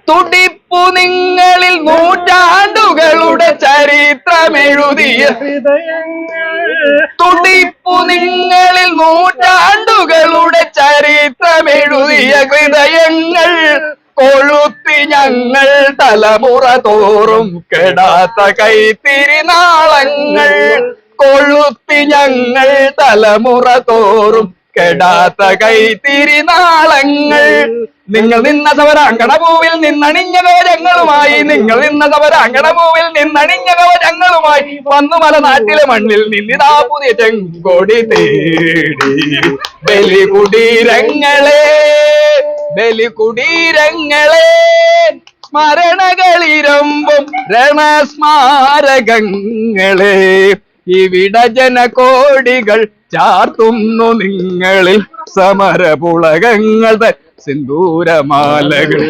തുടിപ്പു നിങ്ങളിൽ നൂറ്റാണ്ടുകളുടെ ചരിത്രമെഴുതിയ തുടിപ്പു നിങ്ങളിൽ നൂറ്റാണ്ടുകളുടെ ചരിത്രമെഴുതിയ ഹൃദയങ്ങൾ കൊളുത്തി ഞങ്ങൾ തലമുറ തോറും കെടാത്ത കൈത്തിരിനാളങ്ങൾ കൊളുത്തി ഞങ്ങൾ തലമുറ തോറും കെടാത്ത കൈത്തിരിനാളങ്ങൾ നിങ്ങൾ നിന്ന സമരാങ്കണഭൂവിൽ നിന്നണിഞ്ഞ കവചങ്ങളുമായി നിങ്ങൾ നിന്ന സമരാങ്കണഭൂവിൽ നിന്നണിഞ്ഞ കവചങ്ങളുമായി വന്നു മലനാട്ടിലെ മണ്ണിൽ നിന്നിതാ പുതിയ ചെങ്കൊടി തേടി ബലികുടീരങ്ങളെ ബലികുടീരങ്ങളെ സ്മരണകളിരമ്പും രണസ്മാരകങ്ങളെ ഇവിടെ ജനകോടികൾ ചാർത്തുന്നു നിങ്ങളിൽ സമരപുളകങ്ങൾ സിന്ദൂരമാലകൾ